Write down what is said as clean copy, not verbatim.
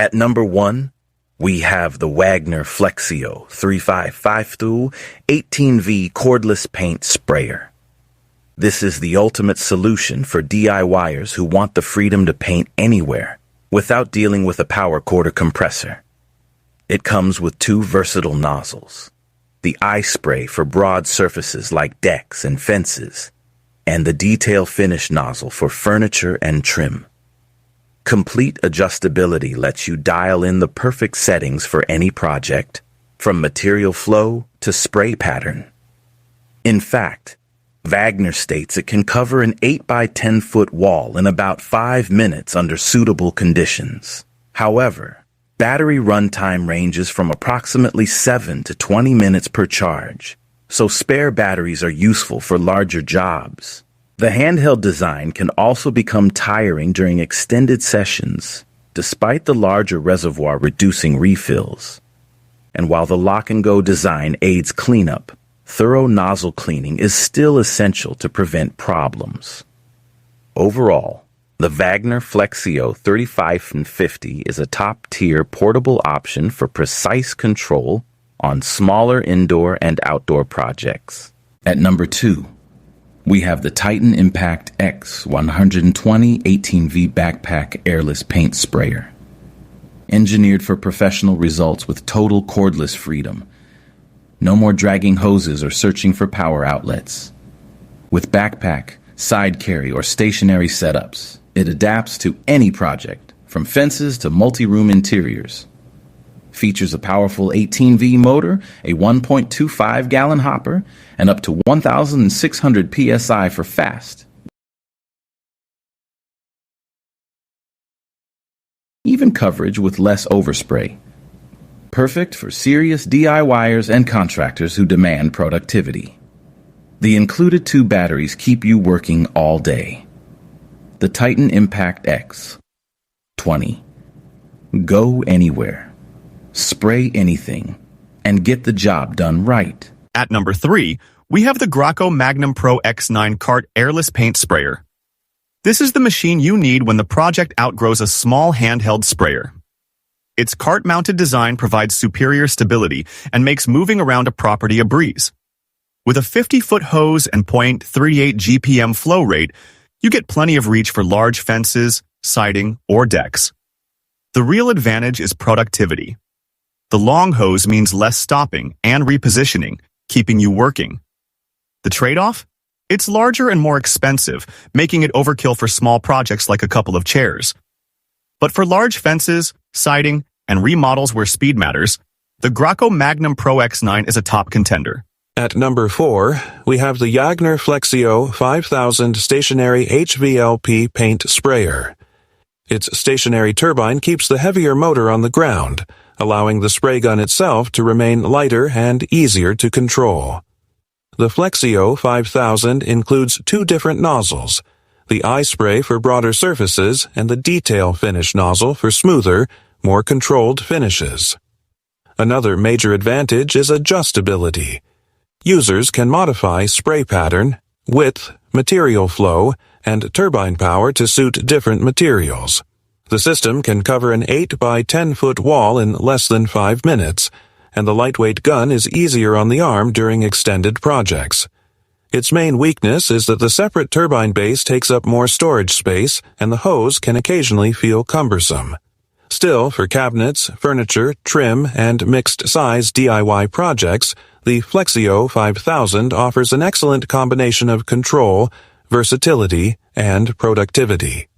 At number 1, we have the Wagner Flexio 355 18V Cordless Paint Sprayer. This is the ultimate solution for DIYers who want the freedom to paint anywhere without dealing with a power cord or compressor. It comes with 2 versatile nozzles, the eye spray for broad surfaces like decks and fences, and the detail finish nozzle for furniture and trim. Complete adjustability lets you dial in the perfect settings for any project, from material flow to spray pattern. In fact, Wagner states it can cover an 8 by 10 foot wall in about 5 minutes under suitable conditions. However, battery runtime ranges from approximately 7 to 20 minutes per charge, so spare batteries are useful for larger jobs. The handheld design can also become tiring during extended sessions, despite the larger reservoir reducing refills. And while the lock-and-go design aids cleanup, thorough nozzle cleaning is still essential to prevent problems. Overall, the Wagner Flexio 3550 is a top-tier portable option for precise control on smaller indoor and outdoor projects. At number 2, we have the Titan Impact X 120 18V Backpack Airless Paint Sprayer. Engineered for professional results with total cordless freedom. No more dragging hoses or searching for power outlets. With backpack, side carry, or stationary setups, it adapts to any project, from fences to multi-room interiors. Features a powerful 18V motor, a 1.25-gallon hopper, and up to 1,600 psi for fast, even coverage with less overspray. Perfect for serious DIYers and contractors who demand productivity. The included 2 batteries keep you working all day. The Titan Impact X 20. Go anywhere. Spray anything, and get the job done right. At number 3, we have the Graco Magnum Pro X9 Cart Airless Paint Sprayer. This is the machine you need when the project outgrows a small handheld sprayer. Its cart-mounted design provides superior stability and makes moving around a property a breeze. With a 50-foot hose and .38 GPM flow rate, you get plenty of reach for large fences, siding, or decks. The real advantage is productivity. The long hose means less stopping and repositioning, keeping you working. The trade-off? It's larger and more expensive, making it overkill for small projects like a couple of chairs. But for large fences, siding, and remodels where speed matters, the Graco Magnum Pro X9 is a top contender. At number 4, we have the Wagner Flexio 5000 Stationary HVLP Paint Sprayer. Its stationary turbine keeps the heavier motor on the ground, allowing the spray gun itself to remain lighter and easier to control. The Flexio 5000 includes 2 different nozzles, the eye spray for broader surfaces and the detail finish nozzle for smoother, more controlled finishes. Another major advantage is adjustability. Users can modify spray pattern, width, material flow, and turbine power to suit different materials. The system can cover an 8 by 10 foot wall in less than 5 minutes, and the lightweight gun is easier on the arm during extended projects. Its main weakness is that the separate turbine base takes up more storage space, and the hose can occasionally feel cumbersome. Still, for cabinets, furniture, trim, and mixed-size DIY projects, the Flexio 5000 offers an excellent combination of control, versatility, and productivity.